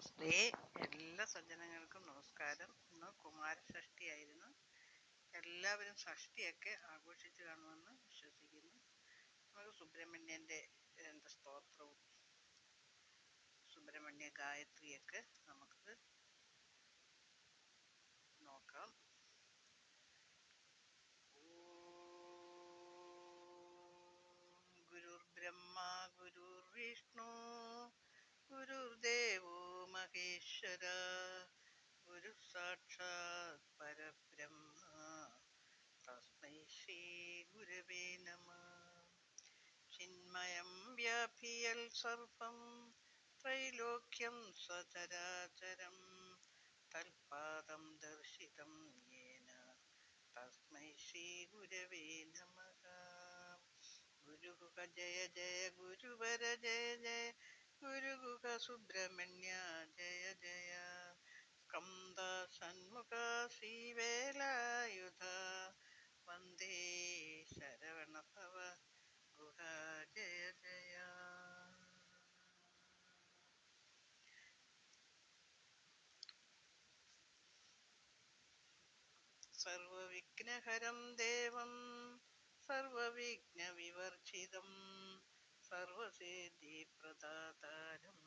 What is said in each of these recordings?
നമസ്തേ. എല്ലാ സജ്ജനങ്ങൾക്കും നമസ്കാരം. ഇന്ന് കുമാരഷഷ്ഠിയായിരുന്നു. എല്ലാവരും ഷഷ്ഠിയൊക്കെ ആഘോഷിച്ച് കാണുമെന്ന് വിശ്വസിക്കുന്നു. നമുക്ക് സുബ്രഹ്മണ്യൻ്റെ സ്തോത്രവും സുബ്രഹ്മണ്യ ഗായത്രിയൊക്കെ നമുക്ക് നോക്കാം. ഗുരുർബ്രഹ്മ ഗുരുർവിഷ്ണു ഗുരുദേവോ മഹേശ്വര ഗുരു സാക്ഷാത് പരബ്രഹ്മ തസ്മൈ ശ്രീ ഗുരവേ നമഃ. ചിന്മയം വ്യാപിയൽ സർവം ത്രൈലോക്യം സചരാചരം തൽപാദം ദർശിതം യേന തസ്മൈ ശ്രീ ഗുരവേ നമഃ. ഗുരുഗുഹ ജയ ജയ ഗുരുവര ജയ ജയ ഗുരുഗുഹ സുബ്രഹ്മണ്യ ജയ ജയ സ്കന്ദ ഷൺമുഖ ശ്രീവേലായുധ വന്ദേ ശരവണഭവ ഗുഹ ജയ ജയ. സർവവിഘ്നഹരം ദേവം സർവവിഘ്നവിവർജിതം സർവസിദ്ധിപ്രദാതാരം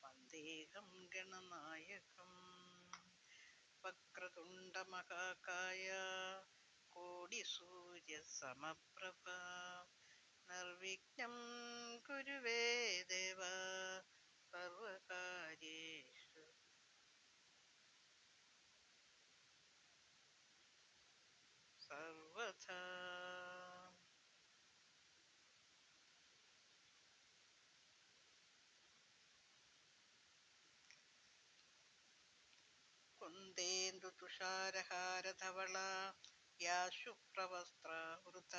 വന്ദേഹം ഗണനായകം. വക്രതുണ്ടമഹാകായ കോടിസൂര്യസമപ്രഭ നിർവിഘ്നം കുരുവേ ദേവ സർവകാര്യേഷു സർവഥാ. കുന്ദേന്ദു തുഷാരഹാരധവള യാ ശുഭ്രവസ്ത്രാവൃത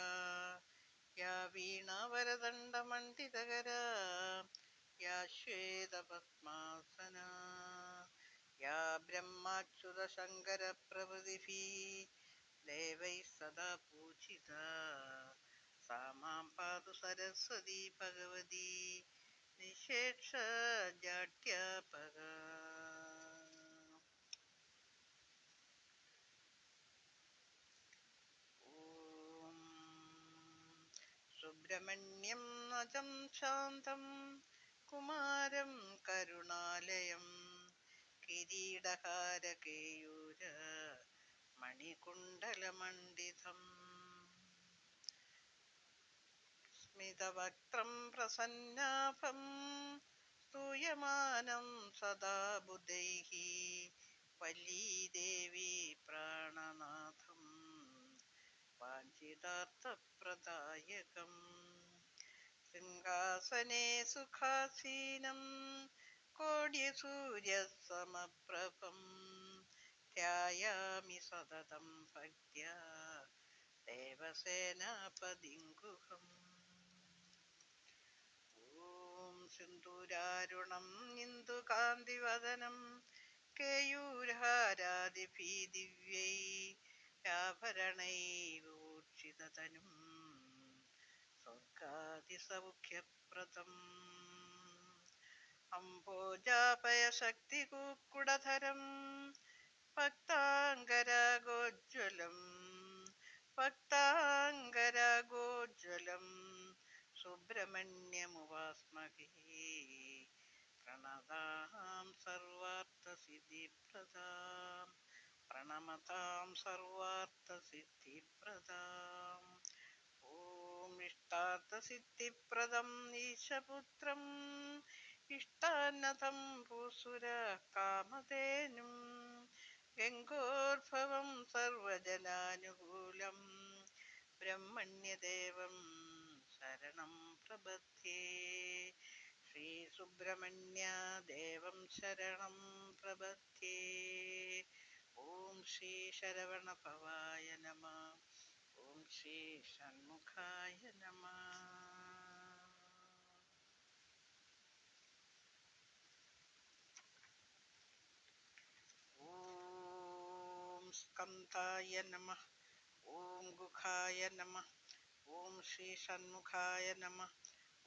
യാ വീണാവരദണ്ഡമണ്ഡിതകര യാ ശ്വേതപദ്മാസന യാ ബ്രഹ്മാച്യുതശങ്കരപ്രഭൃതിഭിः ദേവൈः സദാ പൂജിത സാ മാം പാതു സരസ്വതി ഭഗവതി നിശേഷജാഡ്യാപക. ഓം സുബ്രഹ്മണ്യം നജം ശാന്തം കുമാരം കരുണാലയം കിരീടഹാരകേയൂര മണികുണ്ടലമണ്ഡിതം സ്മിതവക്ത്രം പ്രസന്നാഭം സ്തൂയമാനം സദാ ബുധൈഃ വല്ലീദേവി പ്രാണനാഥം വാഞ്ചിതാർത്ഥപ്രദായകം സിംഹാസനേ സുഖാസീനം കോടിസൂര്യസമപ്രഭം ധ്യായാമി സതതം ഭക്ത്യാ ദേവസേനാപതിം ഗുഹം. ഓം സിന്ദൂരാരുണം ഇന്ദുകാന്തിവദനം കേയൂരഹാരാദിഭിः ദിവ്യൈരാഭരണൈർഭൂഷിതതനും സ്വർഗാതിസൗഖ്യപ്രദം അംഭോജാപയശക്തികൂക്കുടധരം ഭക്താംഗരാഗോജ്വലം സുബ്രഹ്മണ്യമുപാസ്മഹേ പ്രണതാം സർവാർത്ഥസിദ്ധിപ്രദാം പ്രണമതാം സർവാർത്ഥസിദ്ധിപ്രദാം. ഓം ഇഷ്ടാർത്ഥസിദ്ധിപ്രദം ഈശപുത്രം ഇഷ്ടാന്നതം ഭൂസുരഃ കാമധേനും ഗംഗോദ്ഭവം സർവജനാനുകൂലം ബ്രഹ്മണ്യദേവം ശരണം പ്രപദ്യേ. ശ്രീ സുബ്രഹ്മണ്യ ദേവം ശരണം പ്രപദ്യേ. ഓം ശ്രീ ശരവണഭവായ നമഃ. ഓം ശ്രീ ഷൺമുഖായ നമഃ. ഓം സ്കന്ധായ നമഃ. ഓം ഗുഹായ നമഃ. ഓം ശ്രീ ഷൺമുഖായ നമഃ.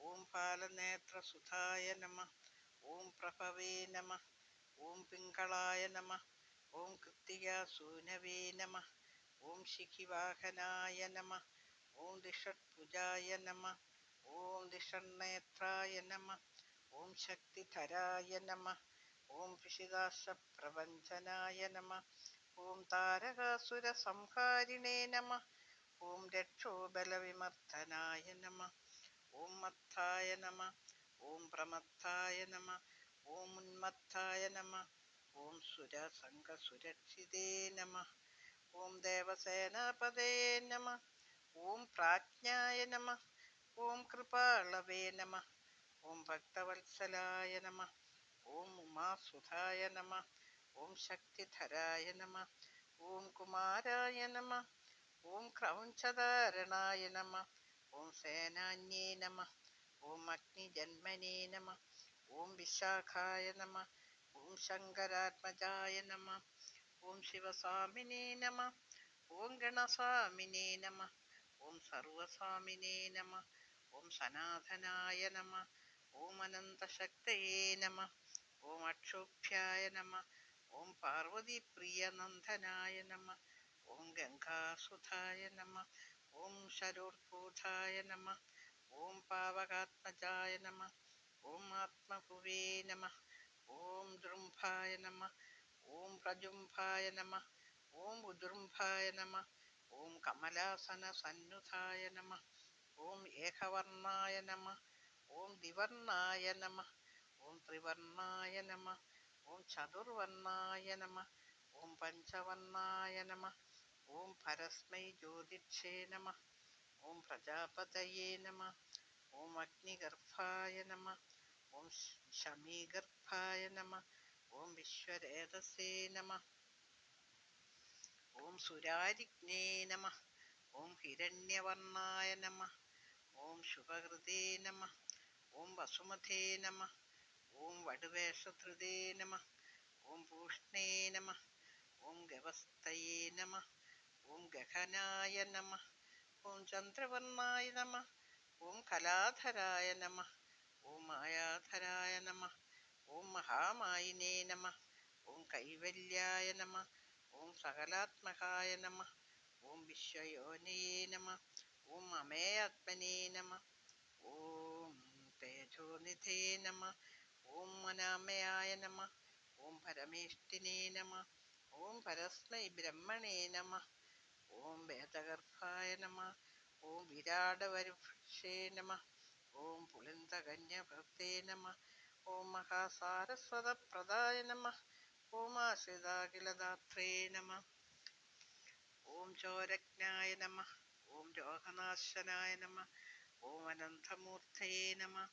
ഓം ഫാലനേത്രസുധായ നമഃ. ഓം പ്രഭവേ നമഃ. ഓം പിങ്കളായ നമഃ. ഓം കൃത്തികാസൂനവേ നമഃ. ഓം ശിഖിവാഹനായ നമഃ. ഓം ദിഷട്ഭുജായ നമഃ. ഓം ദിഷണ്ണേത്രായ നമഃ. ഓം ശക്തിധരായ നമഃ. ഓം പിശിതാശപ്രഭഞ്ജനായ നമഃ. ഓം താരകാസുരസംഹാരിണേ നമഃ. ഓം രക്ഷോബലവിമർദ്ദനായ നമഃ. ഓം മത്തായ നമഃ. ഓം പ്രമത്തായ നമഃ. ഓം ഉന്മത്തായ നമഃ. ഓം സുരസംഘസുരക്ഷിതേ നമഃ. ഓം ദേവസേനാപതേ നമഃ. ഓം പ്രാജ്ഞായ നമഃ. ഓം കൃപാളവേ നമഃ. ഓം ഭക്തവത്സലായ നമഃ. ഓം ഉമാസുധായ നമഃ. ഓം ശക്തിധരായ നമഃ. ഓം കുമാരായ നമഃ. ഓം ക്രൗഞ്ചധാരണായ നമഃ. ഓം സേനാന്യേ നമഃ. ഓം അഗ്നിജന്മനേ നമഃ. ഓം വിശാഖായ നമഃ. ഓം ശങ്കരാത്മജായ നമഃ. ഓം ശിവസ്വാമിനേ നമഃ. ഓം ഗണസ്വാമിനേ നമഃ. ഓം സർവസ്വാമിനേ നമഃ. ഓം സനാതനായ നമഃ. ഓം അനന്തശക്തയേ നമഃ. ഓം അക്ഷോഭ്യായ നമഃ. ഓം പാർവതീപ്രിയനന്ദനായ നമഃ. ഓം ഗംഗാസുധായ നമഃ. ഓം ശരോർഭൂതായ നമഃ. ഓം പാവകാത്മജായ നമഃ. ഓം ആത്മഭുവേ നമഃ. ഓം ദൃംഭായ നമഃ. ഓം പ്രജുംഭായ നമഃ. ഓം ഉദൃംഭായ നമഃ. ഓം കമലാസനസന്നുധായ നമഃ. ഓം ഏകവർണായ നമഃ. ഓം ദ്വിവർണായ നമഃ. ഓം ത്രിവർണായ നമഃ. ഓം ചതുർവർണായ നമഃ. ഓം പഞ്ചവർണായ നമഃ. ഓം പരസ്മൈ ജ്യോതിക്ഷേ നമഃ. ഓം പ്രജാപതയേ നമഃ. ഓം അഗ്നിഗർഭായ നമഃ. ഓം ശമീഗർഭായ നമഃ. ഓം വിശ്വരേതസേ നമഃ. ഓം സുരാരിജ്ഞേ നമഃ. ഓം ഹിരണ്യവർണായ നമഃ. ഓം ശുഭകൃതേ നമഃ. ഓം വസുമതേ നമഃ. ഓം വടുവേഷധൃതേ നമഃ. ഓം പൂഷ്ണേ നമഃ. ഓം ഗവസ്തയേ നമഃ. ഓം ഗഹനായ നമഃ. ഓം ചന്ദ്രവർണായ നമഃ. ഓം കലാധരായ നമഃ. ഓം മായാധരായ നമഃ. ഓം മഹാമായിനേ നമഃ. ഓം കൈവല്യായ നമഃ. ഓം സകലാത്മകായ നമഃ. ഓം വിശ്വയോനയേ നമഃ. ഓം അമേയാത്മനേ നമഃ. ഓം തേജോനിധേ നമഃ. ഓം അനാമയായ നമഃ. ഓം പരമേഷ്ഠിനേ നമഃ. ഓം പരസ്മൈ ബ്രഹ്മണേ നമഃ. ഓം വേദഗർഭായ നമഃ. ഓം വിരാടവരുക്ഷേ നമഃ. ഓം പുളിന്തകന്യഭൃതേ നമഃ. ഓം മഹാസാരസ്വതപ്രദായ നമഃ. ഓം ആശ്രിതാഖിലദാത്രേ നമഃ. ഓം ചോരജ്ഞായ നമഃ. ഓം രോഗനാശനായ നമഃ. ഓം അനന്തമൂർത്തയേ നമഃ.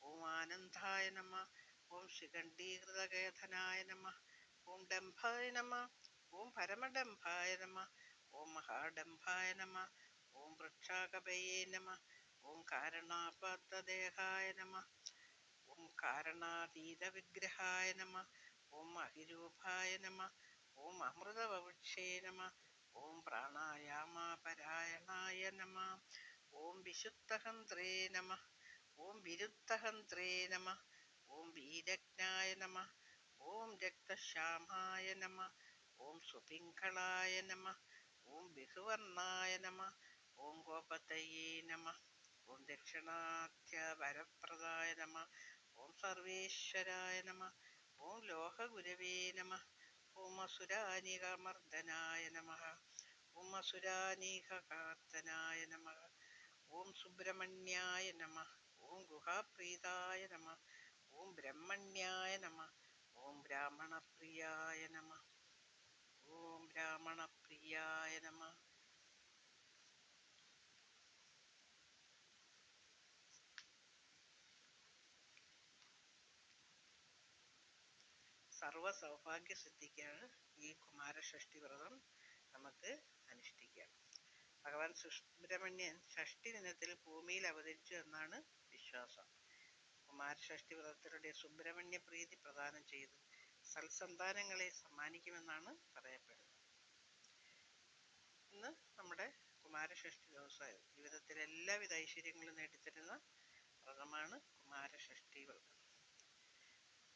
ഓം ആനന്ദായ നമഃ. ഓം ശിഖണ്ഡീകൃതകേതനായ നമഃ. ഓം ഡംഭായ നമഃ. ഓം പരമഡംഭായ നമഃ. ഓം മഹാഡംഭായ നമഃ. ഓം വൃക്ഷാകപയേ നമഃ. ഓം കാരണാപാതദേഹായ നമഃ. ഓം കാരണാതീതവിഗ്രഹായ നമഃ. ഓം അഹിരൂപായ നമഃ. ഓം അമൃതവപുക്ഷേ നമഃ. ഓം പ്രാണായാമപരായണായ നമഃ. ഓം വിശുദ്ധഹന്ത്രേ നമഃ. ഓം വിരുദ്ധഹന്ത്രേ നമഃ. ഓം വീരജ്ഞായ നമഃ. ഓം രക്തശ്യാമായ നമഃ. ഓം സുപിംഗളായ നമഃ. ഓം ബിഹുവർണായ നമഃ. ഓം ഗോപതയേ നമഃ. ഓം ദക്ഷിണാധ്യവരപ്രദായ നമഃ. ഓം സർവേശ്വരായ നമഃ. ഓം ലോഹഗുരവേ നമഃ. ഓം അസുരാനികമർദ്ദനായ നമഃ. ഓം അസുരാനീകകർദ്ദനായ നമഃ. ഓം സുബ്രഹ്മണ്യായ നമഃ. ഓം ഗുഹാപ്രീതായ നമഃ. ഓം ബ്രഹ്മണ്യായ നമഃ. ഓം ബ്രാഹ്മണപ്രിയായ നമഃ. ഓം ബ്രാഹ്മണപ്രിയായ നമഃ. സർവ സൗഭാഗ്യസിദ്ധിക്കാണ് ഈ കുമാരഷഷ്ടി വ്രതം നമുക്ക് അനുഷ്ഠിക്കാം. ഭഗവാൻ സുബ്രഹ്മണ്യൻ ഷഷ്ടി ദിനത്തിൽ ഭൂമിയിൽ അവതരിച്ചു എന്നാണ് വിശ്വാസം. കുമാരഷഷ്ടി വ്രതത്തിലൂടെ സുബ്രഹ്മണ്യ പ്രീതി പ്രദാനം ചെയ്ത് സൽസന്താനങ്ങളെ സമ്മാനിക്കുമെന്നാണ് പറയപ്പെടുന്നത്. ഇന്ന് നമ്മുടെ കുമാരഷഷ്ടി ദിവസം ജീവിതത്തിൽ എല്ലാവിധ ഐശ്വര്യങ്ങളും നേടിത്തരുന്ന വ്രതമാണ് കുമാരഷഷ്ടി വ്രതം.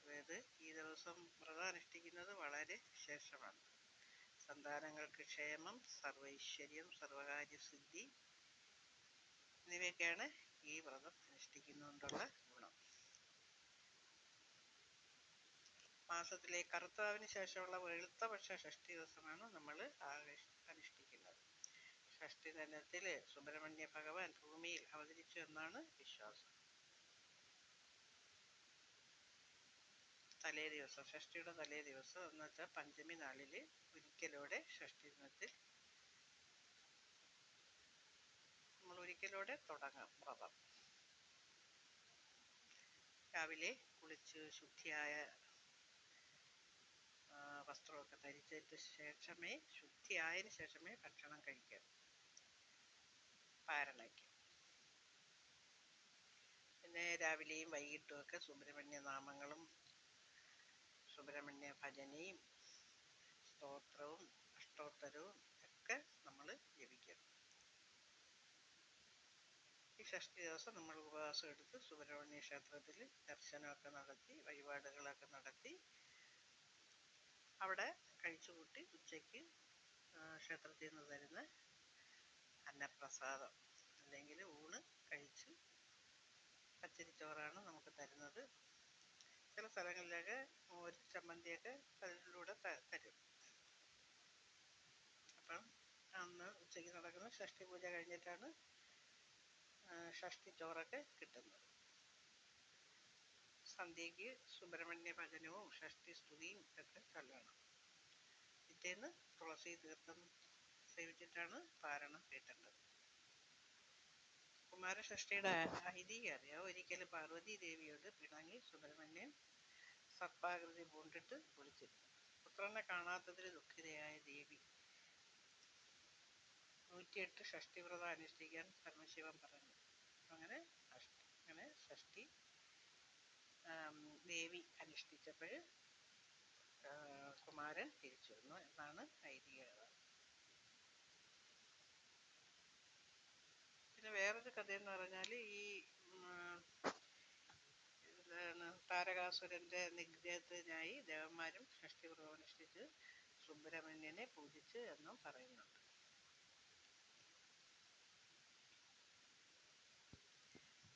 അതായത് ഈ ദിവസം വ്രതം അനുഷ്ഠിക്കുന്നത് വളരെ വിശേഷമാണ്. സന്താനങ്ങൾക്ക് ക്ഷേമം, സർവൈശ്വര്യം, സർവകാര്യസിദ്ധി എന്നിവയൊക്കെയാണ് ഈ വ്രതം അനുഷ്ഠിക്കുന്നതുകൊണ്ടുള്ള ഗുണം. മാസത്തിലെ കറുത്താവിന് ശേഷമുള്ള വെളുത്തപക്ഷ ഷഷ്ഠി ദിവസമാണ് നമ്മൾ അനുഷ്ഠിക്കുന്നത്. ഷഷ്ഠി ദിനത്തിൽ സുബ്രഹ്മണ്യ ഭഗവാൻ ഭൂമിയിൽ അവതരിച്ചു എന്നാണ് വിശ്വാസം. തലേ ദിവസം, ഷഷ്ഠിയുടെ തലേ ദിവസം എന്ന് വെച്ചാൽ പഞ്ചമി നാളില് ഒരിക്കലോടെ ഷഷ്ഠി ദിനത്തിൽ നമ്മൾ ഒരിക്കലോടെ തുടങ്ങാം വ്രതം. രാവിലെ കുളിച്ച് ശുദ്ധിയായ വസ്ത്രമൊക്കെ ധരിച്ചതിന് ശേഷമേ ഭക്ഷണം കഴിക്കാൻ പാരണയ്ക്ക്. പിന്നെ രാവിലെയും വൈകിട്ടും ഒക്കെ സുബ്രഹ്മണ്യ നാമങ്ങളും സുബ്രഹ്മണ്യ ഭജനയും സ്തോത്രവും അഷ്ടോത്തരവും ഒക്കെ നമ്മൾ ജപിക്കണം. ഈ ഷഷ്ഠി ദിവസം നമ്മൾ ഉപവാസം എടുത്ത് സുബ്രഹ്മണ്യ ക്ഷേത്രത്തിൽ ദർശനമൊക്കെ നടത്തി വഴിപാടുകളൊക്കെ നടത്തി അവിടെ കഴിച്ചുകൂട്ടി ഉച്ചയ്ക്ക് ക്ഷേത്രത്തിൽ നിന്ന് തരുന്ന അന്നപ്രസാദം അല്ലെങ്കിൽ ഊണ് കഴിച്ച് പച്ചരിച്ചോറാണ് നമുക്ക് തരുന്നത്. ചില സ്ഥലങ്ങളിലൊക്കെ ഒരു ചമ്മന്തിയൊക്കെ അതിലൂടെ തരും. അപ്പം അന്ന് ഉച്ചയ്ക്ക് നടക്കുന്ന ഷഷ്ഠി പൂജ കഴിഞ്ഞിട്ടാണ് ഷഷ്ഠി ചോറൊക്കെ കിട്ടുന്നത്. സന്ധ്യയ്ക്ക് സുബ്രഹ്മണ്യ ഭജനവും ഷഷ്ഠി സ്തുതിയും ഒക്കെ ചൊല്ലണം. പിറ്റേന്ന് തുളസി തീർത്ഥം സേവിച്ചിട്ടാണ് പാരണം കേട്ടേണ്ടത്. കുമാരഷഷ്ഠിയുടെ ഐതിഹ്യം അറിയാം. ഒരിക്കൽ പാർവതി ദേവിയോട് പിണങ്ങി സുബ്രഹ്മണ്യൻ സർപ്പാകൃതി പൂണ്ടിട്ട് കുളിച്ചിരുന്നു. പുത്രനെ കാണാത്തതിൽ ദുഃഖിതയായ ദേവി 108 ഷഷ്ഠിവ്രതം അനുഷ്ഠിക്കാൻ പരമശിവൻ പറഞ്ഞു. അങ്ങനെ ഷഷ്ഠി ദേവി അനുഷ്ഠിച്ചപ്പോൾ കുമാരൻ തിരിച്ചു വന്നു എന്നാണ് ഐതിഹ്യം. പിന്നെ വേറൊരു കഥയെന്ന് പറഞ്ഞാൽ ഈ താരകാസുരന്റെ നിഗ്രഹത്തിനായി ദേവന്മാരും ഷഷ്ഠിവ്രതം അനുഷ്ഠിച്ച് സുബ്രഹ്മണ്യനെ പൂജിച്ച് എന്നും പറയുന്നുണ്ട്.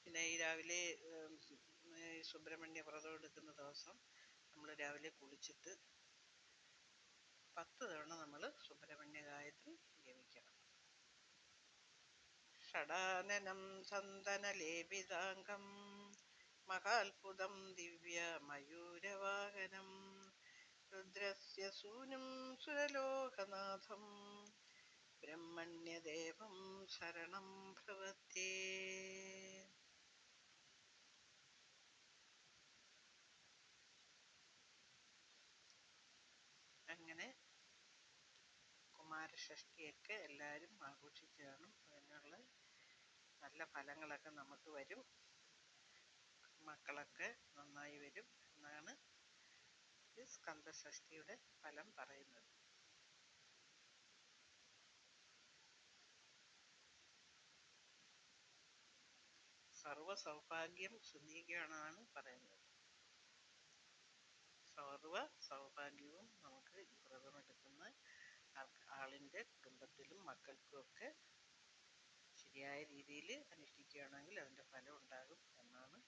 പിന്നെ ഈ രാവിലെ സുബ്രഹ്മണ്യ വ്രതം എടുക്കുന്ന ദിവസം നമ്മൾ രാവിലെ കുളിച്ചിട്ട് 10 തവണ നമ്മൾ സുബ്രഹ്മണ്യ ഗായത്രി ജപിക്കണം. ഷടാനനം ചന്ദനലേപിതാംഗം മഹാത്ഭുതം ദിവ്യമയൂരവാഹനം രുദ്രസ്യ സൂനും സുരലോകനാഥം ബ്രഹ്മണ്യദേവം ശരണം പ്രപദ്യേ. അങ്ങനെ കുമാരഷഷ്ഠിയൊക്കെ എല്ലാവരും ആഘോഷിച്ച് കാണും. അതിനുള്ള നല്ല ഫലങ്ങളൊക്കെ നമുക്ക് വരും, മക്കളൊക്കെ നന്നായി വരും എന്നാണ് ഈ സ്കന്ദഷഷ്ഠിയുടെ ഫലം പറയുന്നത്. സർവ സൗഭാഗ്യം സിദ്ധിക്കുകയാണെന്നാണ് പറയുന്നത്. സർവ സൗഭാഗ്യവും നമുക്ക് ഈ വ്രതമെടുക്കുന്ന ആളിൻ്റെ കുടുംബത്തിലും മക്കൾക്കും ഒക്കെ ശരിയായ രീതിയിൽ അനുഷ്ഠിക്കുകയാണെങ്കിൽ അതിൻ്റെ ഫലം ഉണ്ടാകും എന്നാണ്